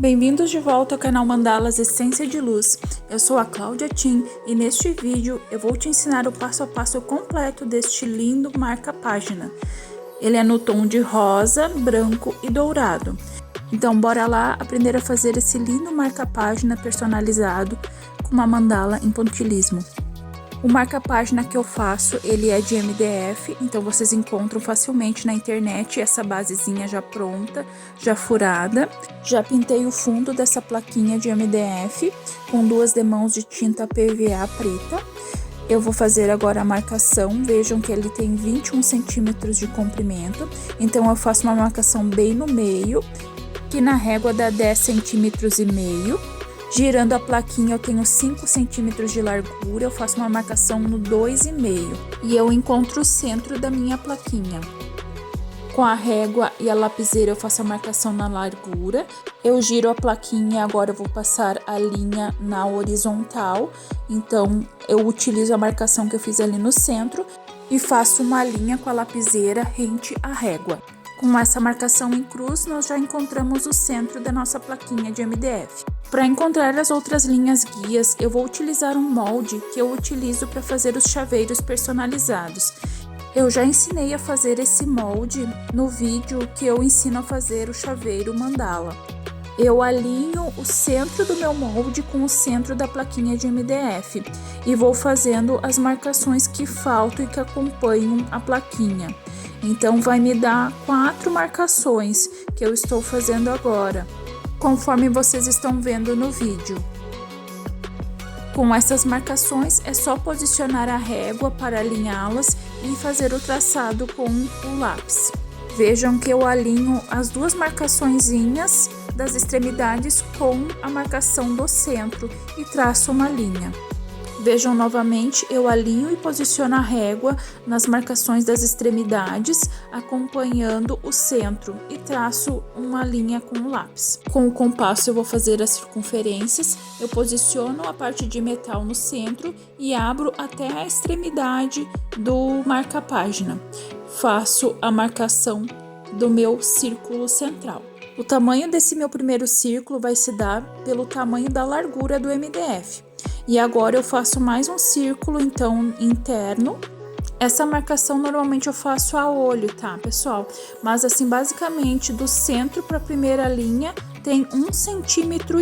Bem-vindos de volta ao canal Mandalas Essência de Luz. Eu sou a Cláudia Tim e neste vídeo eu vou te ensinar o passo a passo completo deste lindo marca-página. Ele é no tom de rosa, branco e dourado. Então bora lá aprender a fazer esse lindo marca-página personalizado com uma mandala em pontilhismo. O marca-página que eu faço, ele é de MDF, então vocês encontram facilmente na internet essa basezinha já pronta, já furada. Já pintei o fundo dessa plaquinha de MDF com 2 demãos de tinta PVA preta. Eu vou fazer agora a marcação, vejam que ele tem 21 centímetros de comprimento, então eu faço uma marcação bem no meio, que na régua dá 10 centímetros e meio. Girando a plaquinha eu tenho 5 centímetros de largura, eu faço uma marcação no 2,5 e eu encontro o centro da minha plaquinha. Com a régua e a lapiseira eu faço a marcação na largura, eu giro a plaquinha, agora eu vou passar a linha na horizontal, então eu utilizo a marcação que eu fiz ali no centro e faço uma linha com a lapiseira rente à régua. Com essa marcação em cruz, nós já encontramos o centro da nossa plaquinha de MDF. Para encontrar as outras linhas guias, eu vou utilizar um molde que eu utilizo para fazer os chaveiros personalizados. Eu já ensinei a fazer esse molde no vídeo que eu ensino a fazer o chaveiro mandala. Eu alinho o centro do meu molde com o centro da plaquinha de MDF e vou fazendo as marcações que faltam e que acompanham a plaquinha. Então vai me dar 4 marcações que eu estou fazendo agora, conforme vocês estão vendo no vídeo. Com essas marcações é só posicionar a régua para alinhá-las e fazer o traçado com o lápis. Vejam que eu alinho as 2 marcaçõezinhas das extremidades com a marcação do centro e traço uma linha. Vejam novamente, eu alinho e posiciono a régua nas marcações das extremidades, acompanhando o centro e traço uma linha com o lápis. Com o compasso eu vou fazer as circunferências, eu posiciono a parte de metal no centro e abro até a extremidade do marca-página. Faço a marcação do meu círculo central. O tamanho desse meu primeiro círculo vai se dar pelo tamanho da largura do MDF. E agora eu faço mais um círculo, então, interno. Essa marcação normalmente eu faço a olho, tá, pessoal? Mas assim, basicamente, do centro para a primeira linha tem 1,5 centímetro.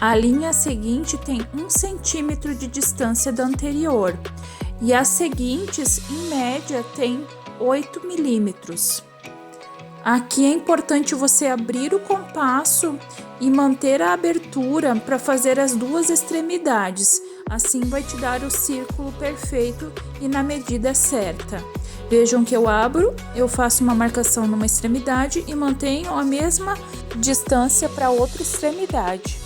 A linha seguinte tem 1 centímetro de distância da anterior. E as seguintes, em média, tem 8 milímetros. Aqui é importante você abrir o compasso e manter a abertura para fazer as 2 extremidades. Assim vai te dar o círculo perfeito e na medida certa. Vejam que eu abro, eu faço uma marcação numa extremidade e mantenho a mesma distância para a outra extremidade.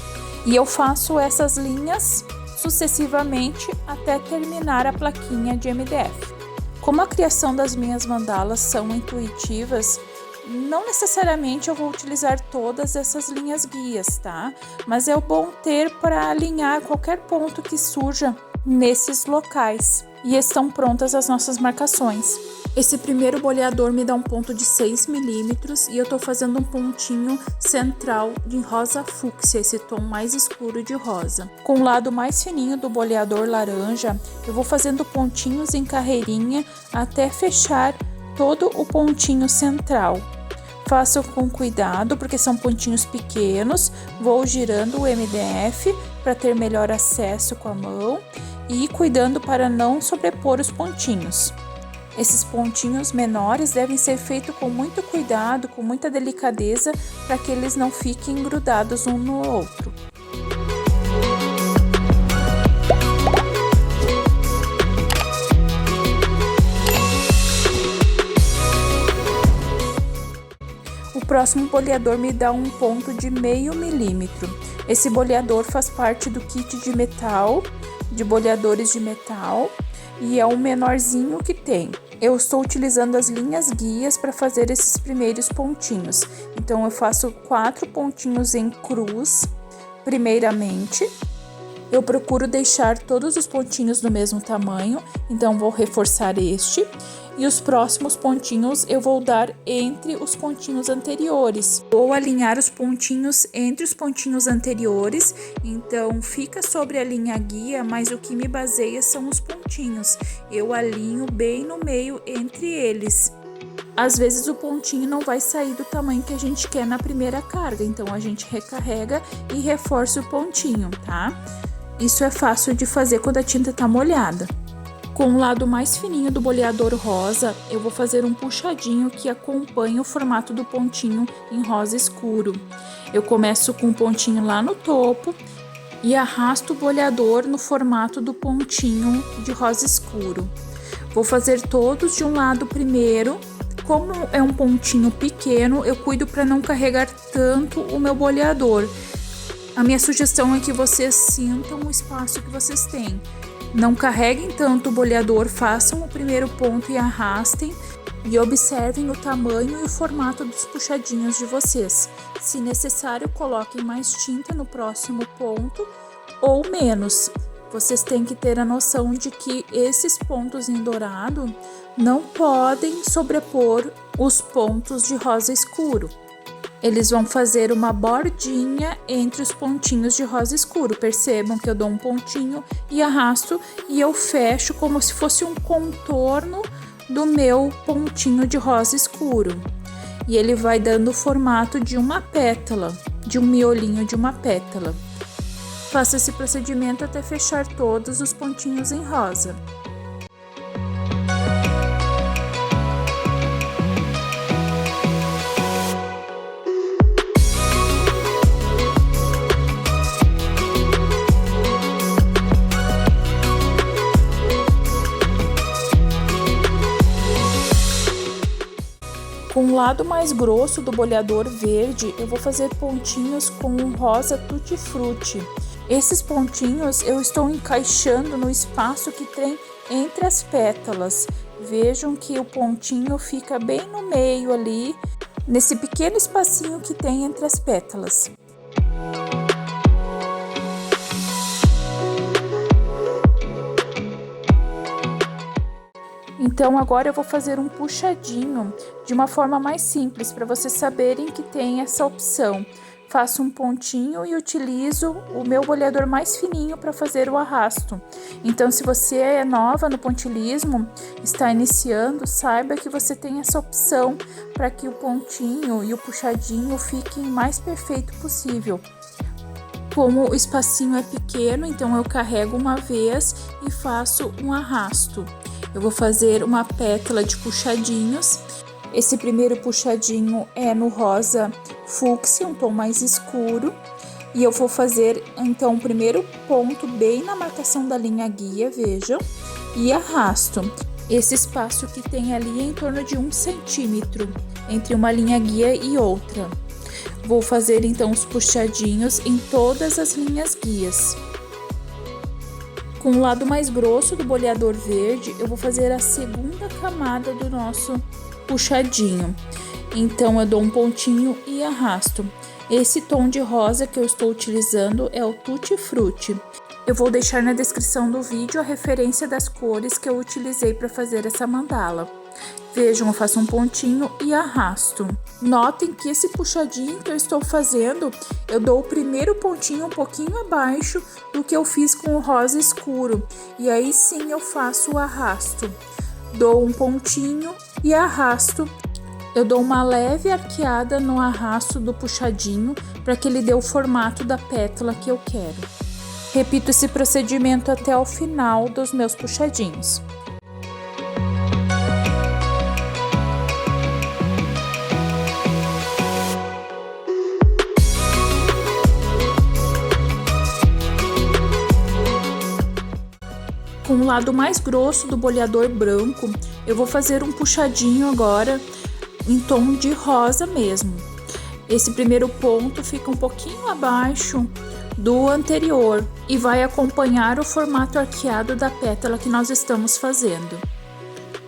E eu faço essas linhas sucessivamente até terminar a plaquinha de MDF. Como a criação das minhas mandalas são intuitivas, não necessariamente eu vou utilizar todas essas linhas guias, tá? Mas é bom ter para alinhar qualquer ponto que surja nesses locais. E estão prontas as nossas marcações. Esse primeiro boleador me dá um ponto de 6 milímetros e eu tô fazendo um pontinho central de rosa fúcsia, esse tom mais escuro de rosa. Com o lado mais fininho do boleador laranja, eu vou fazendo pontinhos em carreirinha até fechar todo o pontinho central. Faço com cuidado porque são pontinhos pequenos, vou girando o MDF para ter melhor acesso com a mão e cuidando para não sobrepor os pontinhos. Esses pontinhos menores devem ser feitos com muito cuidado, com muita delicadeza, para que eles não fiquem grudados um no outro. O próximo boleador me dá um ponto de 0,5 milímetro. Esse boleador faz parte do kit de metal, de boleadores de metal, e é o menorzinho que tem. Eu estou utilizando as linhas guias para fazer esses primeiros pontinhos. Então eu faço 4 pontinhos em cruz, primeiramente. Eu procuro deixar todos os pontinhos do mesmo tamanho, então vou reforçar este. e os próximos pontinhos eu vou dar entre os pontinhos anteriores. Vou alinhar os pontinhos entre os pontinhos anteriores, então fica sobre a linha guia, mas o que me baseia são os pontinhos. Eu alinho bem no meio entre eles. Às vezes o pontinho não vai sair do tamanho que a gente quer na primeira carga, então a gente recarrega e reforça o pontinho, tá? Isso é fácil de fazer quando a tinta tá molhada. Com o lado mais fininho do boleador rosa, eu vou fazer um puxadinho que acompanha o formato do pontinho em rosa escuro. Eu começo com o pontinho lá no topo e arrasto o boleador no formato do pontinho de rosa escuro. Vou fazer todos de um lado primeiro. Como é um pontinho pequeno, eu cuido para não carregar tanto o meu boleador. A minha sugestão é que vocês sintam o espaço que vocês têm. Não carreguem tanto o boleador, façam o primeiro ponto e arrastem e observem o tamanho e o formato dos puxadinhos de vocês. Se necessário, coloquem mais tinta no próximo ponto ou menos. Vocês têm que ter a noção de que esses pontos em dourado não podem sobrepor os pontos de rosa escuro. Eles vão fazer uma bordinha entre os pontinhos de rosa escuro. Percebam que eu dou um pontinho e arrasto e eu fecho como se fosse um contorno do meu pontinho de rosa escuro. E ele vai dando o formato de uma pétala, de um miolinho de uma pétala. Faça esse procedimento até fechar todos os pontinhos em rosa. Com o lado mais grosso do boleador verde, eu vou fazer pontinhos com um rosa tutti-frutti. Esses pontinhos eu estou encaixando no espaço que tem entre as pétalas. Vejam que o pontinho fica bem no meio ali, nesse pequeno espacinho que tem entre as pétalas. Então agora eu vou fazer um puxadinho de uma forma mais simples, para vocês saberem que tem essa opção. Faço um pontinho e utilizo o meu boleador mais fininho para fazer o arrasto. Então, se você é nova no pontilismo, está iniciando, saiba que você tem essa opção para que o pontinho e o puxadinho fiquem mais perfeito possível. Como o espacinho é pequeno, então eu carrego uma vez e faço um arrasto. Eu vou fazer uma pétala de puxadinhos. Esse primeiro puxadinho é no rosa fúcsia, um tom mais escuro. E eu vou fazer, então, o primeiro ponto bem na marcação da linha guia, vejam. E arrasto. Esse espaço que tem ali é em torno de 1 centímetro entre uma linha guia e outra. Vou fazer, então, os puxadinhos em todas as linhas guias. Com o lado mais grosso do boleador verde, eu vou fazer a segunda camada do nosso puxadinho. Então, eu dou um pontinho e arrasto. Esse tom de rosa que eu estou utilizando é o Tutti Frutti. Eu vou deixar na descrição do vídeo a referência das cores que eu utilizei para fazer essa mandala. Vejam, eu faço um pontinho e arrasto. Notem que esse puxadinho que eu estou fazendo, eu dou o primeiro pontinho um pouquinho abaixo do que eu fiz com o rosa escuro. E aí sim eu faço o arrasto. Dou um pontinho e arrasto. Eu dou uma leve arqueada no arrasto do puxadinho para que ele dê o formato da pétala que eu quero. Repito esse procedimento até o final dos meus puxadinhos. Com o lado mais grosso do boleador branco, eu vou fazer um puxadinho agora em tom de rosa mesmo. Esse primeiro ponto fica um pouquinho abaixo do anterior e vai acompanhar o formato arqueado da pétala que nós estamos fazendo.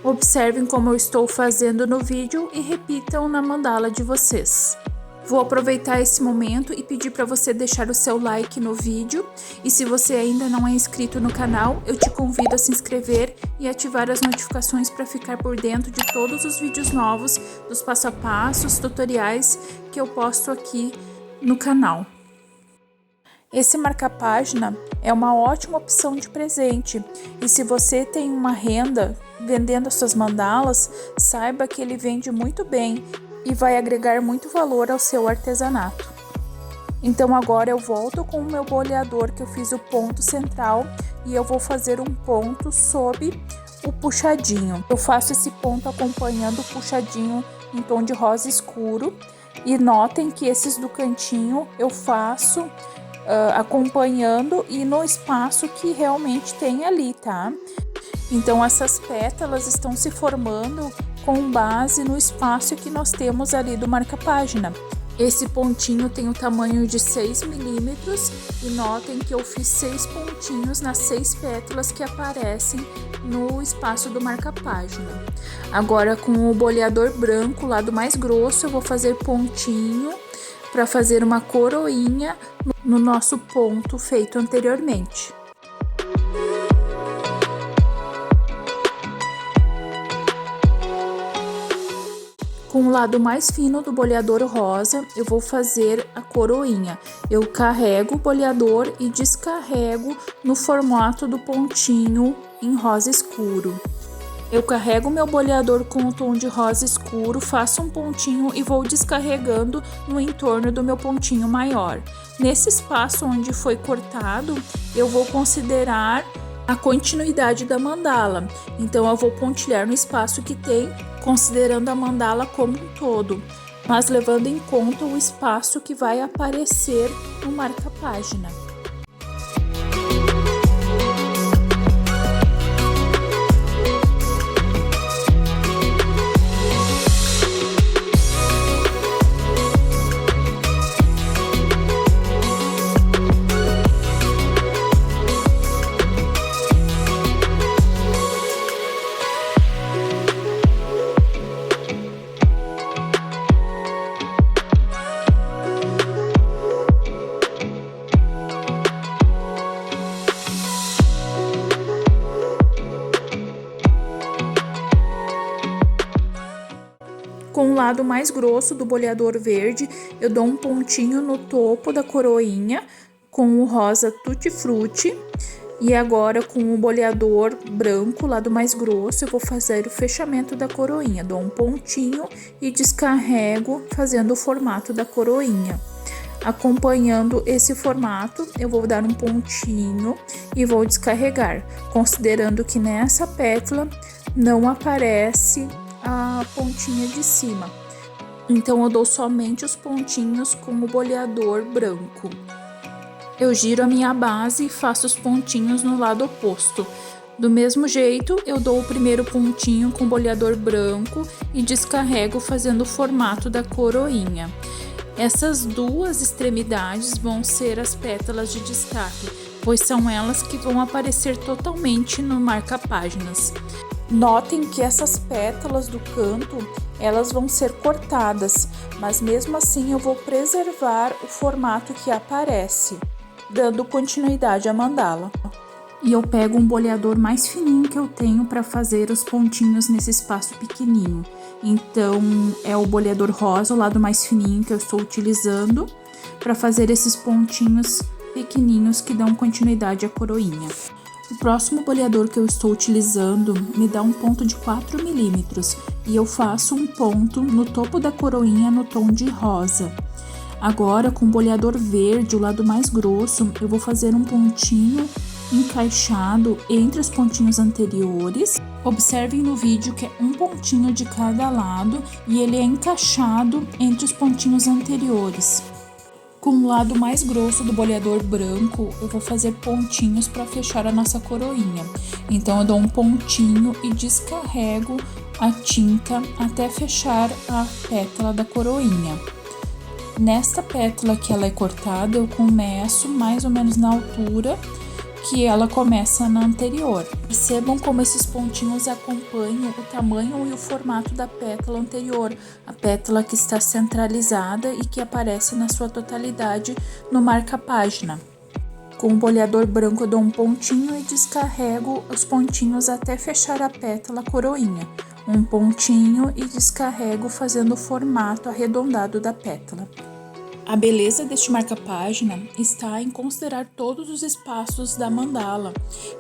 Observem como eu estou fazendo no vídeo e repitam na mandala de vocês. Vou aproveitar esse momento e pedir para você deixar o seu like no vídeo. E se você ainda não é inscrito no canal, eu te convido a se inscrever e ativar as notificações para ficar por dentro de todos os vídeos novos, dos passo a passos, tutoriais que eu posto aqui no canal. Esse marca-página é uma ótima opção de presente. E se você tem uma renda vendendo as suas mandalas, saiba que ele vende muito bem e vai agregar muito valor ao seu artesanato. Então agora eu volto com o meu boleador que eu fiz o ponto central e eu vou fazer um ponto sob o puxadinho. Eu faço esse ponto acompanhando o puxadinho em tom de rosa escuro e notem que esses do cantinho eu faço acompanhando e no espaço que realmente tem ali, tá? Então essas pétalas estão se formando com base no espaço que nós temos ali do marca-página. Esse pontinho tem o tamanho de 6 milímetros e notem que eu fiz 6 pontinhos nas 6 pétalas que aparecem no espaço do marca-página. Agora com o boleador branco, lado mais grosso, eu vou fazer pontinho para fazer uma coroinha no nosso ponto feito anteriormente. Com o lado mais fino do boleador rosa, eu vou fazer a coroinha. Eu carrego o boleador e descarrego no formato do pontinho em rosa escuro. Eu carrego meu boleador com o tom de rosa escuro, faço um pontinho e vou descarregando no entorno do meu pontinho maior. Nesse espaço onde foi cortado, eu vou considerar a continuidade da mandala. Então eu vou pontilhar no espaço que tem, considerando a mandala como um todo, mas levando em conta o espaço que vai aparecer no marca-página. Com o lado mais grosso do boleador verde, eu dou um pontinho no topo da coroinha com o rosa Tutti Frutti. E agora com o boleador branco, lado mais grosso, eu vou fazer o fechamento da coroinha. Dou um pontinho e descarrego fazendo o formato da coroinha. Acompanhando esse formato, eu vou dar um pontinho e vou descarregar, considerando que nessa pétala não aparece a pontinha de cima. Então eu dou somente os pontinhos com o boleador branco. Eu giro a minha base e faço os pontinhos no lado oposto. Do mesmo jeito, eu dou o primeiro pontinho com o boleador branco e descarrego fazendo o formato da coroinha. Essas duas extremidades vão ser as pétalas de destaque, pois são elas que vão aparecer totalmente no marca-páginas. Notem que essas pétalas do canto, elas vão ser cortadas, mas mesmo assim eu vou preservar o formato que aparece, dando continuidade à mandala. E eu pego um boleador mais fininho que eu tenho para fazer os pontinhos nesse espaço pequenininho. Então é o boleador rosa, o lado mais fininho que eu estou utilizando para fazer esses pontinhos pequenininhos que dão continuidade à coroinha. O próximo boleador que eu estou utilizando me dá um ponto de 4 milímetros e eu faço um ponto no topo da coroinha no tom de rosa. Agora, com o boleador verde, o lado mais grosso, eu vou fazer um pontinho encaixado entre os pontinhos anteriores. Observem no vídeo que é um pontinho de cada lado e ele é encaixado entre os pontinhos anteriores. Com o lado mais grosso do boleador branco, eu vou fazer pontinhos para fechar a nossa coroinha. Então, eu dou um pontinho e descarrego a tinta até fechar a pétala da coroinha. Nesta pétala que ela é cortada, eu começo mais ou menos na altura que ela começa na anterior. Percebam como esses pontinhos acompanham o tamanho e o formato da pétala anterior, a pétala que está centralizada e que aparece na sua totalidade no marca-página. Com o boleador branco eu dou um pontinho e descarrego os pontinhos até fechar a pétala coroinha. Um pontinho e descarrego fazendo o formato arredondado da pétala. A beleza deste marca-página está em considerar todos os espaços da mandala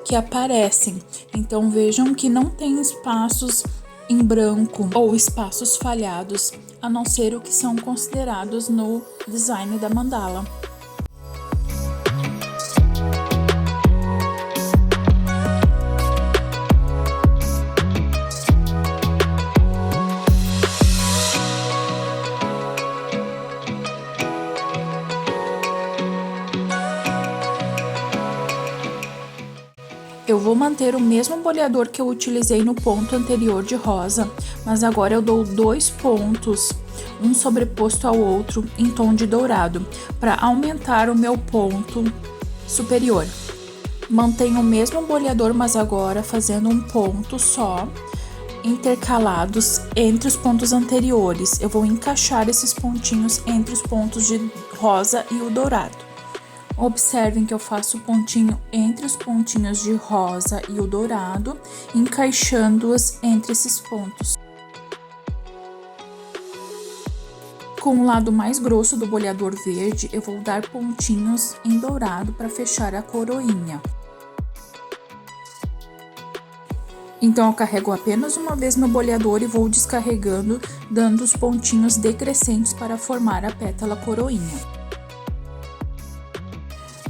que aparecem. Então vejam que não tem espaços em branco ou espaços falhados, a não ser o que são considerados no design da mandala. Eu vou manter o mesmo boleador que eu utilizei no ponto anterior de rosa, mas agora eu dou 2 pontos, um sobreposto ao outro em tom de dourado, para aumentar o meu ponto superior. Mantenho o mesmo boleador, mas agora fazendo um ponto só, intercalados entre os pontos anteriores. Eu vou encaixar esses pontinhos entre os pontos de rosa e o dourado. Observem que eu faço o pontinho entre os pontinhos de rosa e o dourado, encaixando-os entre esses pontos. Com o lado mais grosso do boleador verde, eu vou dar pontinhos em dourado para fechar a coroinha. Então eu carrego apenas uma vez meu boleador e vou descarregando, dando os pontinhos decrescentes para formar a pétala coroinha.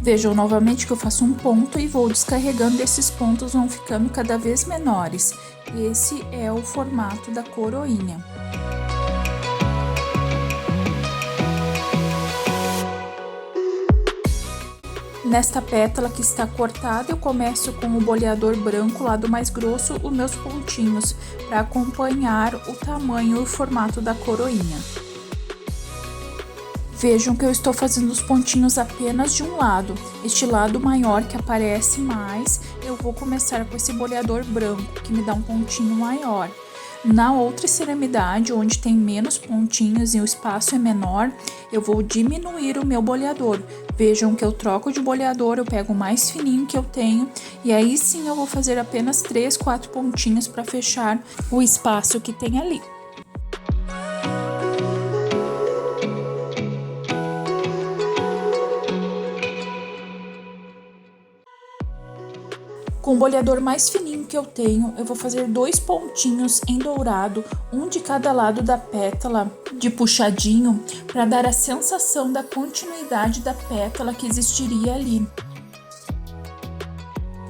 Vejam novamente que eu faço um ponto e vou descarregando, esses pontos vão ficando cada vez menores. Esse é o formato da coroinha. Nesta pétala que está cortada, eu começo com o boleador branco, lado mais grosso, os meus pontinhos, para acompanhar o tamanho e o formato da coroinha. Vejam que eu estou fazendo os pontinhos apenas de um lado. Este lado maior que aparece mais, eu vou começar com esse boleador branco, que me dá um pontinho maior. Na outra extremidade, onde tem menos pontinhos e o espaço é menor, eu vou diminuir o meu boleador. Vejam que eu troco de boleador, eu pego o mais fininho que eu tenho, e aí sim eu vou fazer apenas 3, 4 pontinhos para fechar o espaço que tem ali. Com o boleador mais fininho que eu tenho, eu vou fazer 2 pontinhos em dourado, um de cada lado da pétala de puxadinho, para dar a sensação da continuidade da pétala que existiria ali.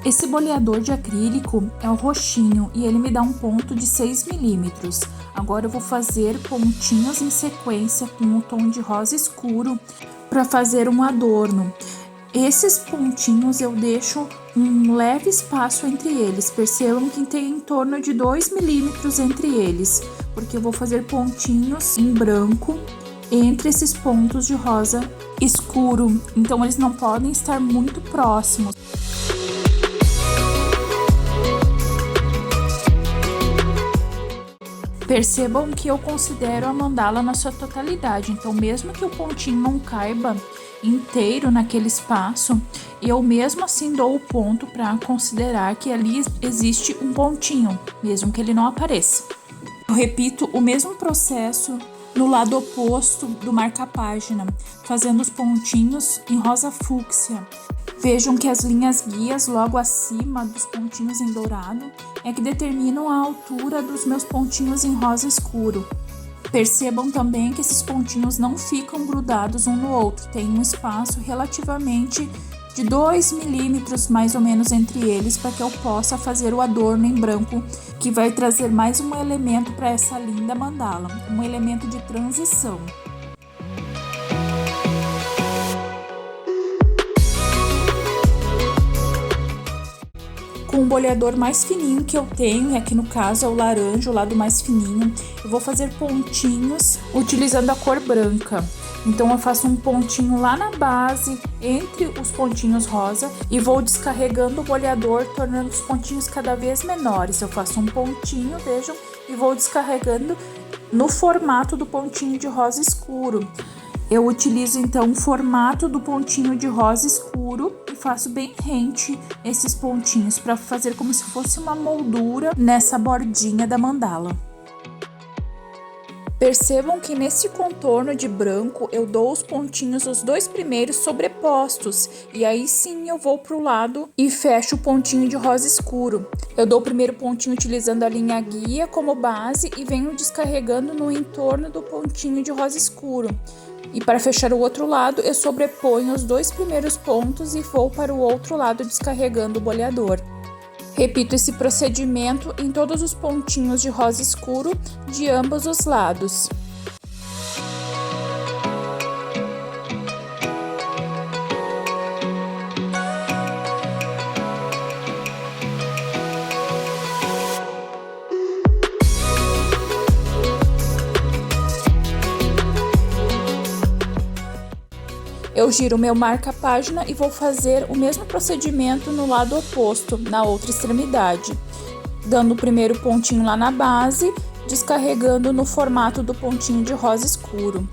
Esse boleador de acrílico é o roxinho e ele me dá um ponto de 6 milímetros. Agora eu vou fazer pontinhos em sequência com o tom de rosa escuro para fazer um adorno. Esses pontinhos eu deixo um leve espaço entre eles, percebam que tem em torno de 2 milímetros entre eles, porque eu vou fazer pontinhos em branco entre esses pontos de rosa escuro, então eles não podem estar muito próximos. Percebam que eu considero a mandala na sua totalidade, então mesmo que o pontinho não caiba inteiro naquele espaço, eu mesmo assim dou o ponto para considerar que ali existe um pontinho, mesmo que ele não apareça. Eu repito o mesmo processo no lado oposto do marca-página, fazendo os pontinhos em rosa fúcsia. Vejam que as linhas guias logo acima dos pontinhos em dourado é que determinam a altura dos meus pontinhos em rosa escuro. Percebam também que esses pontinhos não ficam grudados um no outro, tem um espaço relativamente de 2 milímetros mais ou menos entre eles, para que eu possa fazer o adorno em branco, que vai trazer mais um elemento para essa linda mandala, um elemento de transição. Com o boleador mais fininho que eu tenho, e aqui no caso é o laranja, o lado mais fininho, eu vou fazer pontinhos utilizando a cor branca. Então eu faço um pontinho lá na base, entre os pontinhos rosa, e vou descarregando o boleador, tornando os pontinhos cada vez menores. Eu faço um pontinho, vejam, e vou descarregando no formato do pontinho de rosa escuro. Eu utilizo então o formato do pontinho de rosa escuro e faço bem rente esses pontinhos para fazer como se fosse uma moldura nessa bordinha da mandala. Percebam que nesse contorno de branco eu dou os pontinhos, os dois primeiros sobrepostos, e aí sim eu vou pro lado e fecho o pontinho de rosa escuro. Eu dou o primeiro pontinho utilizando a linha guia como base e venho descarregando no entorno do pontinho de rosa escuro. E para fechar o outro lado, eu sobreponho os dois primeiros pontos e vou para o outro lado descarregando o boleador. Repito esse procedimento em todos os pontinhos de rosa escuro de ambos os lados. Eu giro meu marca-página e vou fazer o mesmo procedimento no lado oposto, na outra extremidade, dando o primeiro pontinho lá na base, descarregando no formato do pontinho de rosa escuro.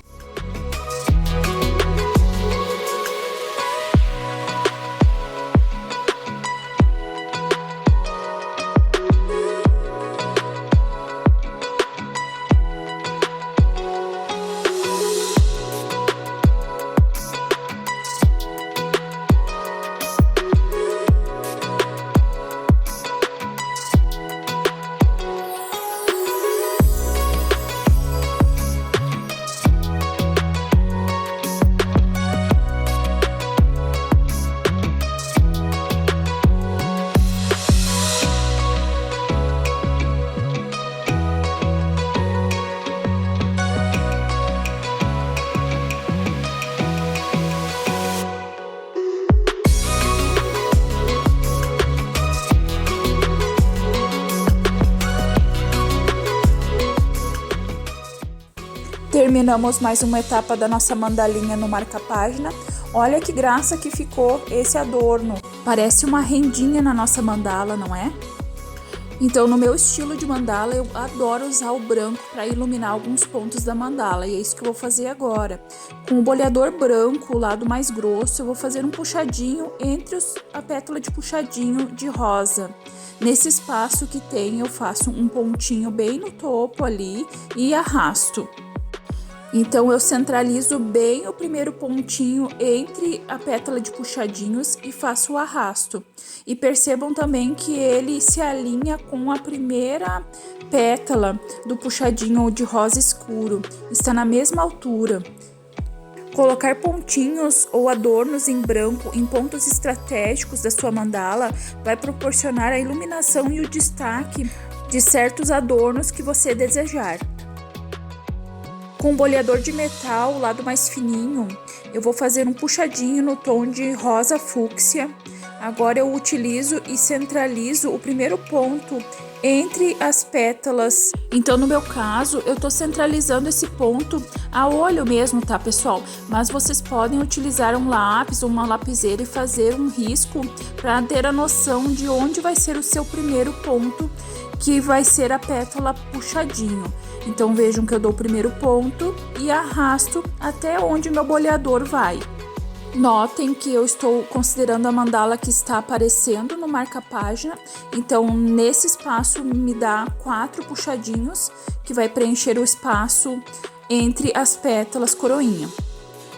Terminamos mais uma etapa da nossa mandalinha no marca-página. Olha que graça que ficou esse adorno. Parece uma rendinha na nossa mandala, não é? Então, no meu estilo de mandala, eu adoro usar o branco para iluminar alguns pontos da mandala. E é isso que eu vou fazer agora. Com o boleador branco, o lado mais grosso, eu vou fazer um puxadinho entre a pétala de puxadinho de rosa. Nesse espaço que tem, eu faço um pontinho bem no topo ali e arrasto. Então, eu centralizo bem o primeiro pontinho entre a pétala de puxadinhos e faço o arrasto. E percebam também que ele se alinha com a primeira pétala do puxadinho de rosa escuro. Está na mesma altura. Colocar pontinhos ou adornos em branco em pontos estratégicos da sua mandala vai proporcionar a iluminação e o destaque de certos adornos que você desejar. Com o boleador de metal, o lado mais fininho, eu vou fazer um puxadinho no tom de rosa fúcsia. Agora eu utilizo e centralizo o primeiro ponto entre as pétalas. Então, no meu caso, eu tô centralizando esse ponto a olho mesmo, tá, pessoal? Mas vocês podem utilizar um lápis ou uma lapiseira e fazer um risco para ter a noção de onde vai ser o seu primeiro ponto, que vai ser a pétala puxadinho. Então, vejam que eu dou o primeiro ponto e arrasto até onde meu boleador vai. Notem que eu estou considerando a mandala que está aparecendo no marca-página. Então, nesse espaço me dá 4 puxadinhos, que vai preencher o espaço entre as pétalas coroinha.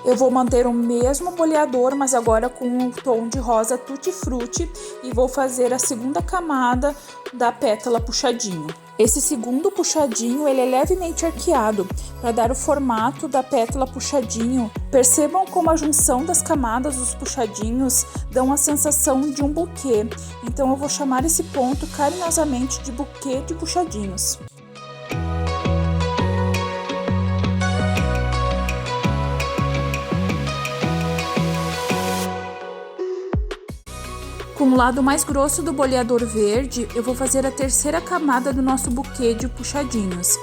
Eu vou manter o mesmo boleador, mas agora com o tom de rosa tutti-frutti, e vou fazer a segunda camada da pétala puxadinho. Esse segundo puxadinho, ele é levemente arqueado, para dar o formato da pétala puxadinho. Percebam como a junção das camadas dos puxadinhos dão a sensação de um buquê. Então eu vou chamar esse ponto carinhosamente de buquê de puxadinhos. Com o lado mais grosso do boleador verde, eu vou fazer a terceira camada do nosso buquê de puxadinhos.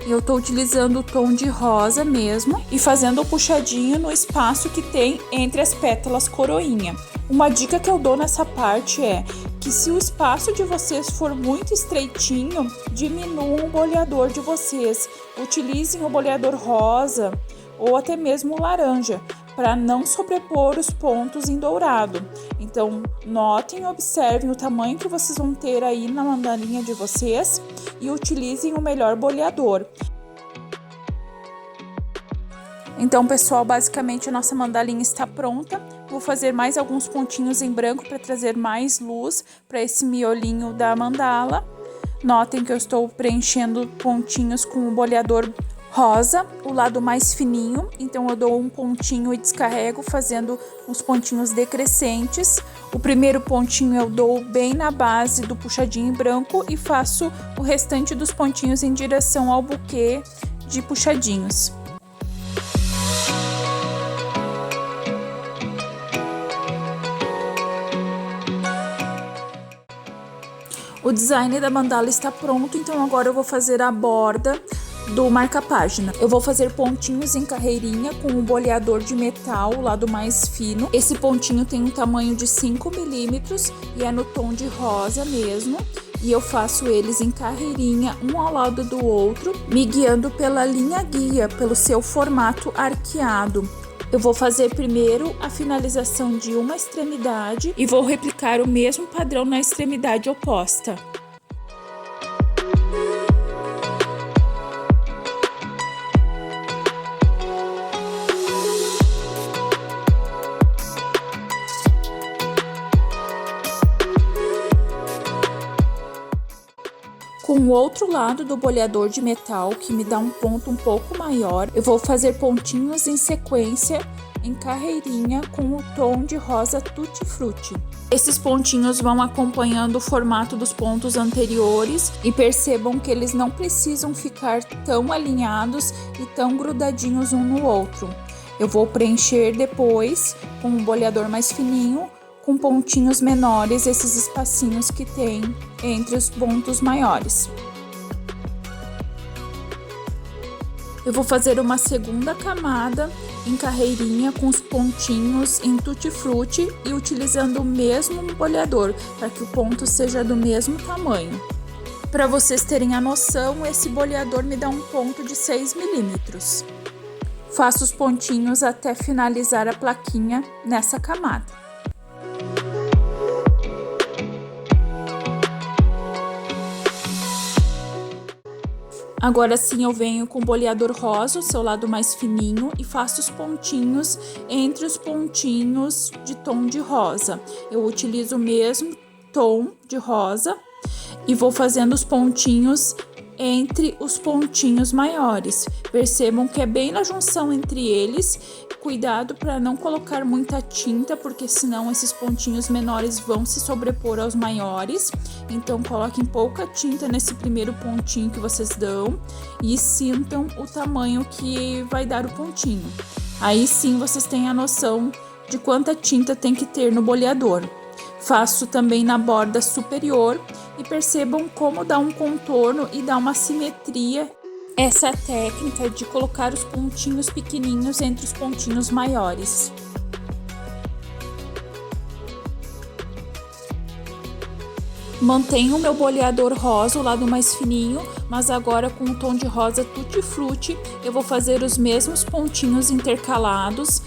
Eu tô utilizando o tom de rosa mesmo e fazendo o puxadinho no espaço que tem entre as pétalas coroinha. Uma dica que eu dou nessa parte é que se o espaço de vocês for muito estreitinho, diminuam o boleador de vocês. Utilizem o boleador rosa ou até mesmo laranja, para não sobrepor os pontos em dourado. Então, notem e observem o tamanho que vocês vão ter aí na mandalinha de vocês e utilizem o melhor boleador. Então, pessoal, basicamente a nossa mandalinha está pronta. Vou fazer mais alguns pontinhos em branco para trazer mais luz para esse miolinho da mandala. Notem que eu estou preenchendo pontinhos com o boleador rosa, o lado mais fininho, então eu dou um pontinho e descarrego fazendo os pontinhos decrescentes. O primeiro pontinho eu dou bem na base do puxadinho em branco e faço o restante dos pontinhos em direção ao buquê de puxadinhos. O design da mandala está pronto, então agora eu vou fazer a borda do marca-página. Eu vou fazer pontinhos em carreirinha com um boleador de metal, o lado mais fino. Esse pontinho tem um tamanho de 5 milímetros e é no tom de rosa mesmo. E eu faço eles em carreirinha, um ao lado do outro, me guiando pela linha guia, pelo seu formato arqueado. Eu vou fazer primeiro a finalização de uma extremidade e vou replicar o mesmo padrão na extremidade oposta. Com o outro lado do boleador de metal, que me dá um ponto um pouco maior, eu vou fazer pontinhos em sequência em carreirinha com o tom de rosa Tutti Frutti. Esses pontinhos vão acompanhando o formato dos pontos anteriores e percebam que eles não precisam ficar tão alinhados e tão grudadinhos um no outro. Eu vou preencher depois com um boleador mais fininho, com pontinhos menores, esses espacinhos que tem entre os pontos maiores. Eu vou fazer uma segunda camada em carreirinha com os pontinhos em Tutti Frutti e utilizando o mesmo boleador para que o ponto seja do mesmo tamanho. Para vocês terem a noção, esse boleador me dá um ponto de 6 milímetros. Faço os pontinhos até finalizar a plaquinha nessa camada. Agora sim eu venho com o boleador rosa, o seu lado mais fininho, e faço os pontinhos entre os pontinhos de tom de rosa. Eu utilizo o mesmo tom de rosa e vou fazendo os pontinhos entre os pontinhos maiores. Percebam que é bem na junção entre eles. Cuidado para não colocar muita tinta, porque senão esses pontinhos menores vão se sobrepor aos maiores. Então coloquem pouca tinta nesse primeiro pontinho que vocês dão e sintam o tamanho que vai dar o pontinho. Aí sim vocês têm a noção de quanta tinta tem que ter no boleador. Faço também na borda superior e percebam como dá um contorno e dá uma simetria. Essa é a técnica de colocar os pontinhos pequenininhos entre os pontinhos maiores. Mantenho o meu boleador rosa, o lado mais fininho, mas agora com o tom de rosa Tutti Frutti, eu vou fazer os mesmos pontinhos intercalados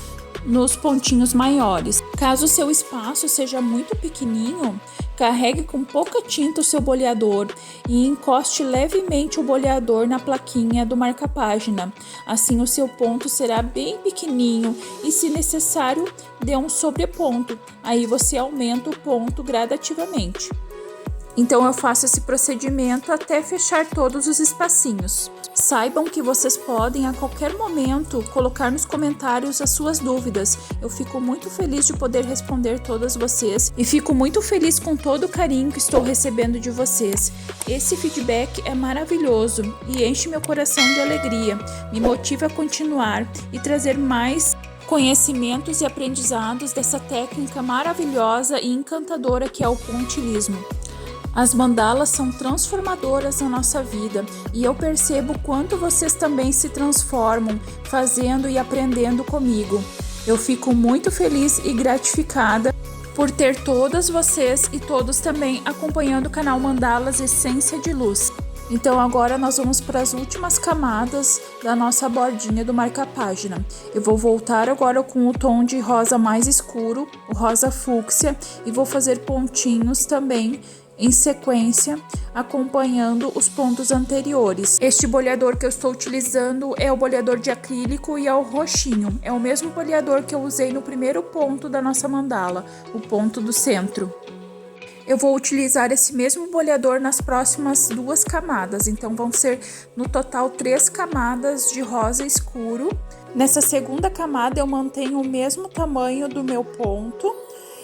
nos pontinhos maiores. Caso o seu espaço seja muito pequenininho, carregue com pouca tinta o seu boleador e encoste levemente o boleador na plaquinha do marca-página. Assim o seu ponto será bem pequenininho e, se necessário, dê um sobreponto. Aí você aumenta o ponto gradativamente. Então eu faço esse procedimento até fechar todos os espacinhos. Saibam que vocês podem a qualquer momento colocar nos comentários as suas dúvidas. Eu fico muito feliz de poder responder todas vocês e fico muito feliz com todo o carinho que estou recebendo de vocês. Esse feedback é maravilhoso e enche meu coração de alegria, me motiva a continuar e trazer mais conhecimentos e aprendizados dessa técnica maravilhosa e encantadora que é o pontilhismo. As mandalas são transformadoras na nossa vida e eu percebo quanto vocês também se transformam fazendo e aprendendo comigo. Eu fico muito feliz e gratificada por ter todas vocês e todos também acompanhando o canal Mandalas Essência de Luz. Então agora nós vamos para as últimas camadas da nossa bordinha do marca-página. Eu vou voltar agora com o tom de rosa mais escuro, o rosa fúcsia, e vou fazer pontinhos também em sequência, acompanhando os pontos anteriores. Este boleador que eu estou utilizando é o boleador de acrílico e é o roxinho. É o mesmo boleador que eu usei no primeiro ponto da nossa mandala, o ponto do centro. Eu vou utilizar esse mesmo boleador nas próximas 2 camadas, então vão ser no total 3 camadas de rosa escuro. Nessa segunda camada eu mantenho o mesmo tamanho do meu ponto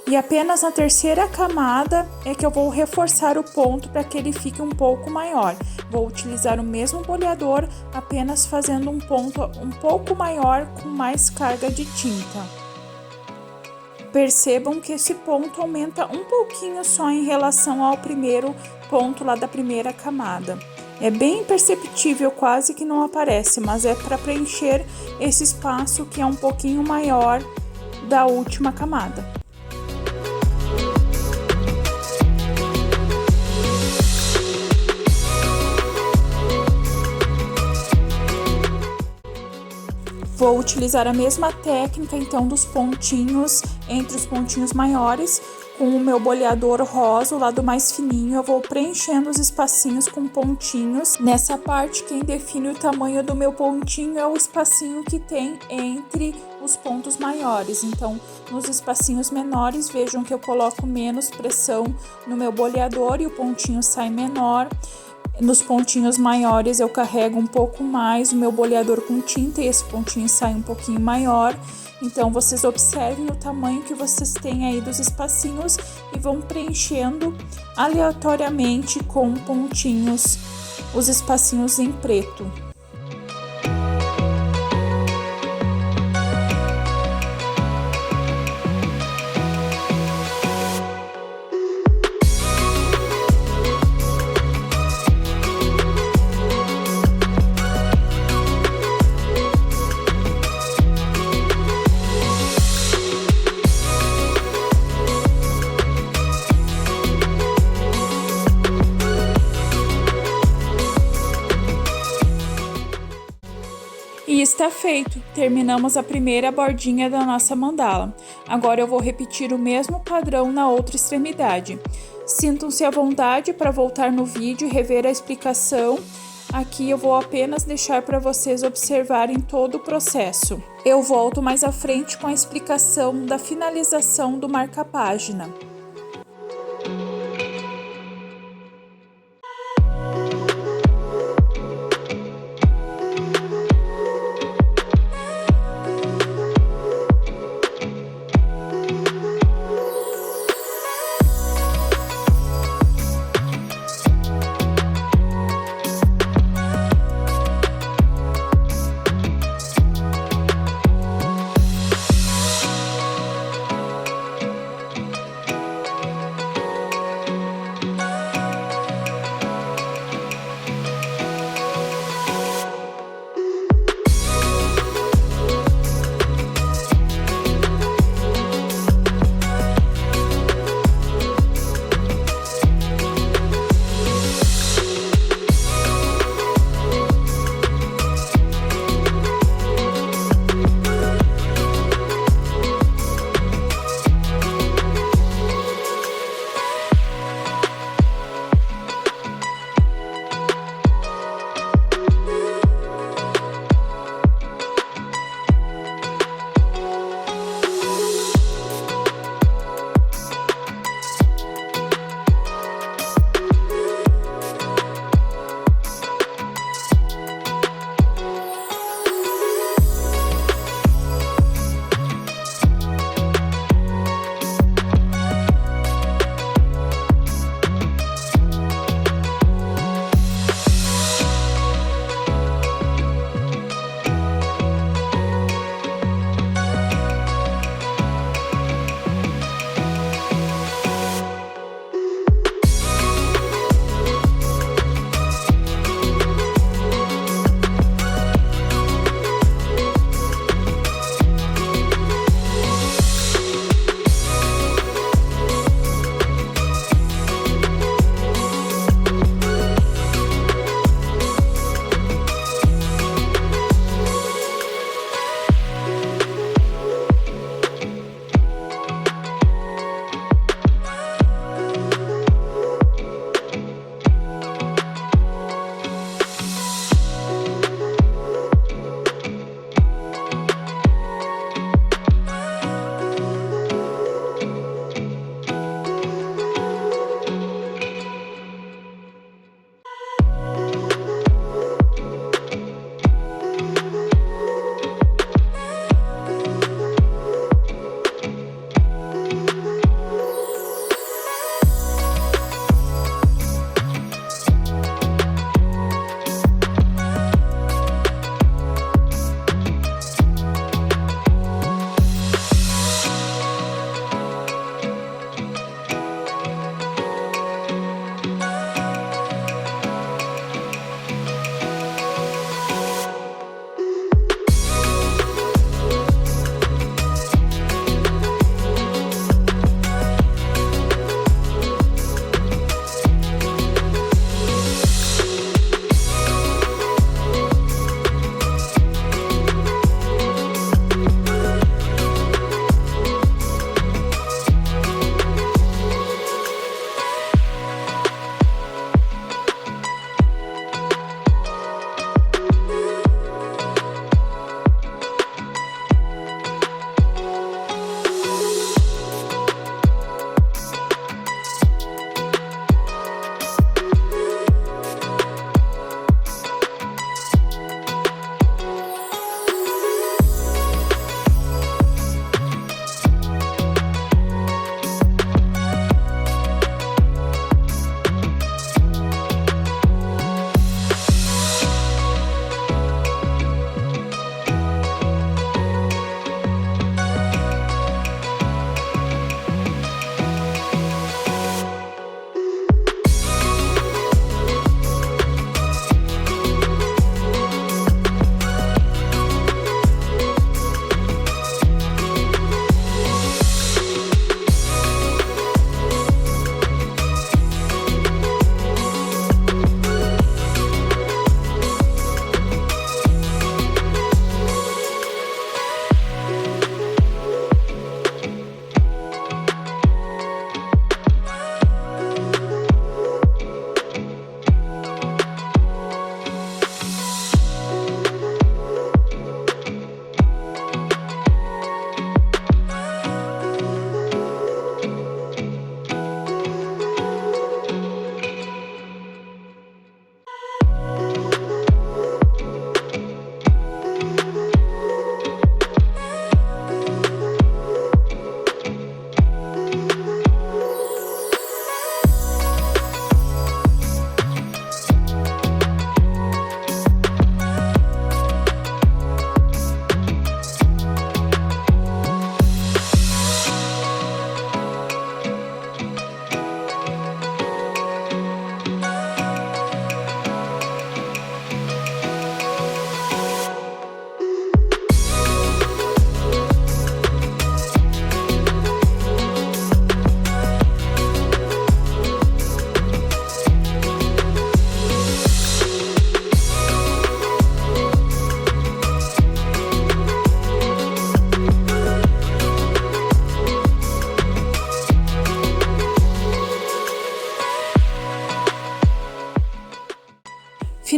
e apenas na terceira camada é que eu vou reforçar o ponto para que ele fique um pouco maior. Vou utilizar o mesmo boleador, apenas fazendo um ponto um pouco maior com mais carga de tinta. Percebam que esse ponto aumenta um pouquinho só em relação ao primeiro ponto lá da primeira camada. É bem perceptível, quase que não aparece, mas é para preencher esse espaço que é um pouquinho maior da última camada. Vou utilizar a mesma técnica, então, dos pontinhos, entre os pontinhos maiores, com o meu boleador rosa, o lado mais fininho, eu vou preenchendo os espacinhos com pontinhos. Nessa parte, quem define o tamanho do meu pontinho é o espacinho que tem entre os pontos maiores. Então, nos espacinhos menores, vejam que eu coloco menos pressão no meu boleador e o pontinho sai menor. Nos pontinhos maiores eu carrego um pouco mais o meu boleador com tinta e esse pontinho sai um pouquinho maior. Então vocês observem o tamanho que vocês têm aí dos espacinhos e vão preenchendo aleatoriamente com pontinhos os espacinhos em preto. E está feito! Terminamos a primeira bordinha da nossa mandala. Agora eu vou repetir o mesmo padrão na outra extremidade. Sintam-se à vontade para voltar no vídeo e rever a explicação. Aqui eu vou apenas deixar para vocês observarem todo o processo. Eu volto mais à frente com a explicação da finalização do marca-página.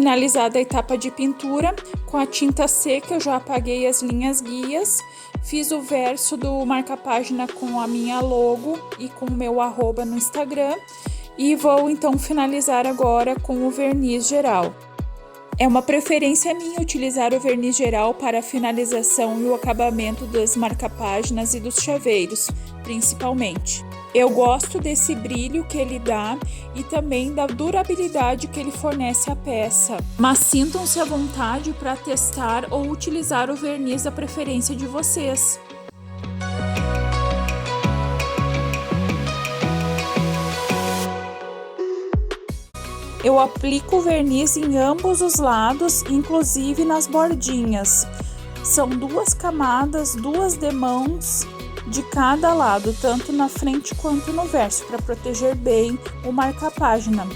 Finalizada a etapa de pintura, com a tinta seca eu já apaguei as linhas guias, fiz o verso do marca-página com a minha logo e com o meu arroba no Instagram e vou então finalizar agora com o verniz geral. É uma preferência minha utilizar o verniz geral para a finalização e o acabamento das marca-páginas e dos chaveiros, principalmente. Eu gosto desse brilho que ele dá e também da durabilidade que ele fornece à peça. Mas sintam-se à vontade para testar ou utilizar o verniz da preferência de vocês. Eu aplico o verniz em ambos os lados, inclusive nas bordinhas. São 2 camadas, 2 demãos de cada lado, tanto na frente quanto no verso, para proteger bem o marca-página.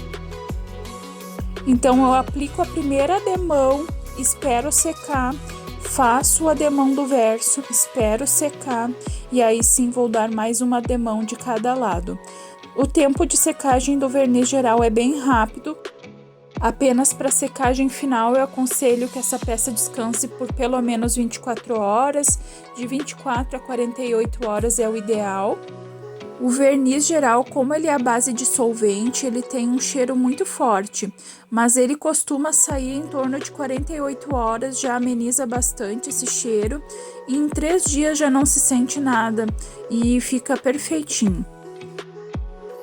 Então eu aplico a primeira demão, espero secar, faço a demão do verso, espero secar e aí sim vou dar mais uma demão de cada lado. O tempo de secagem do verniz geral é bem rápido. Apenas para secagem final eu aconselho que essa peça descanse por pelo menos 24 horas, de 24 a 48 horas é o ideal. O verniz geral, como ele é à base de solvente, ele tem um cheiro muito forte, mas ele costuma sair em torno de 48 horas, já ameniza bastante esse cheiro e em 3 dias já não se sente nada e fica perfeitinho.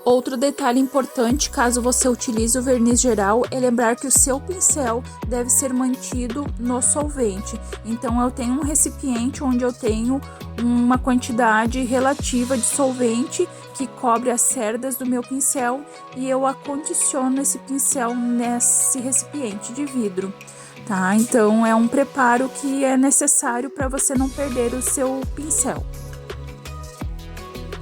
Outro detalhe importante, caso você utilize o verniz geral, é lembrar que o seu pincel deve ser mantido no solvente. Então eu tenho um recipiente onde eu tenho uma quantidade relativa de solvente que cobre as cerdas do meu pincel e eu acondiciono esse pincel nesse recipiente de vidro, tá? Então é um preparo que é necessário para você não perder o seu pincel.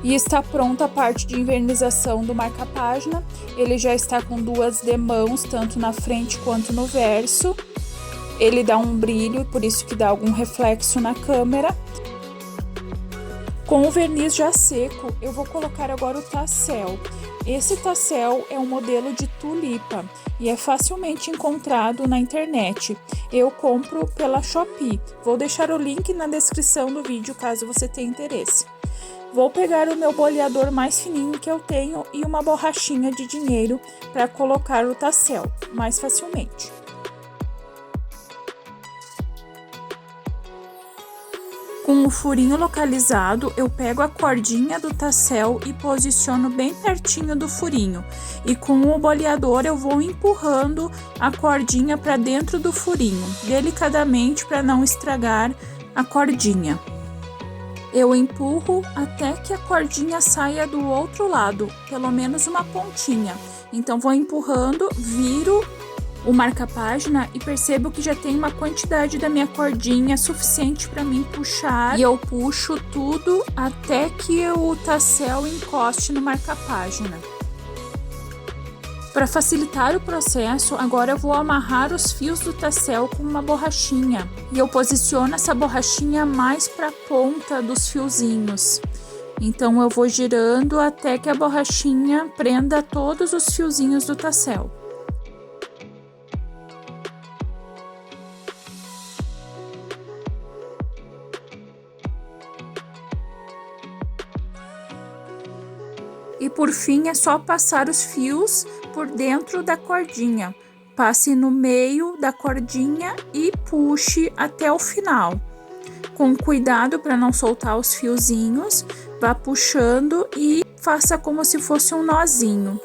E está pronta a parte de envernização do marca-página. Ele já está com 2 demãos, tanto na frente quanto no verso. Ele dá um brilho, por isso que dá algum reflexo na câmera. Com o verniz já seco, eu vou colocar agora o tassel. Esse tassel é um modelo de tulipa e é facilmente encontrado na internet. Eu compro pela Shopee. Vou deixar o link na descrição do vídeo caso você tenha interesse. Vou pegar o meu boleador mais fininho que eu tenho e uma borrachinha de dinheiro para colocar o tassel mais facilmente. Com o furinho localizado, eu pego a cordinha do tassel e posiciono bem pertinho do furinho. E com o boleador eu vou empurrando a cordinha para dentro do furinho, delicadamente para não estragar a cordinha. Eu empurro até que a cordinha saia do outro lado, pelo menos uma pontinha. Então vou empurrando, viro o marca-página e percebo que já tem uma quantidade da minha cordinha suficiente para mim puxar. E eu puxo tudo até que o tassel encoste no marca-página. Para facilitar o processo, agora eu vou amarrar os fios do tassel com uma borrachinha. E eu posiciono essa borrachinha mais para a ponta dos fiozinhos. Então eu vou girando até que a borrachinha prenda todos os fiozinhos do tassel. E por fim é só passar os fios por dentro da cordinha. Passe no meio da cordinha e puxe até o final. Com cuidado para não soltar os fiozinhos, vá puxando e faça como se fosse um nozinho.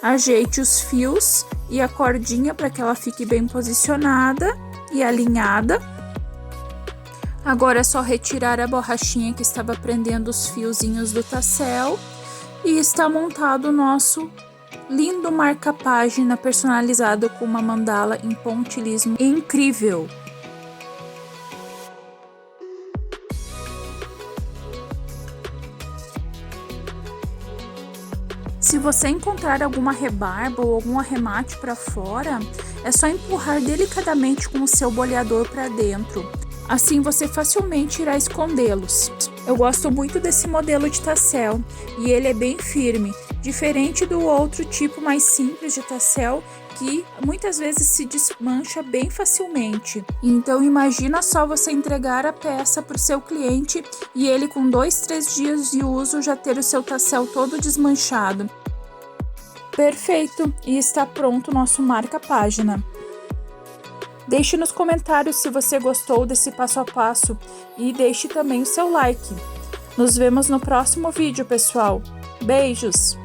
Ajeite os fios e a cordinha para que ela fique bem posicionada e alinhada. Agora é só retirar a borrachinha que estava prendendo os fiozinhos do tassel. E está montado o nosso lindo marca-página personalizado com uma mandala em pontilhismo incrível. Se você encontrar alguma rebarba ou algum arremate para fora, é só empurrar delicadamente com o seu boleador para dentro. Assim você facilmente irá escondê-los. Eu gosto muito desse modelo de tassel e ele é bem firme, diferente do outro tipo mais simples de tassel que muitas vezes se desmancha bem facilmente. Então imagina só você entregar a peça para o seu cliente e ele com 2, 3 dias de uso já ter o seu tassel todo desmanchado. Perfeito! E está pronto o nosso marca-página. Deixe nos comentários se você gostou desse passo a passo e deixe também o seu like. Nos vemos no próximo vídeo, pessoal. Beijos!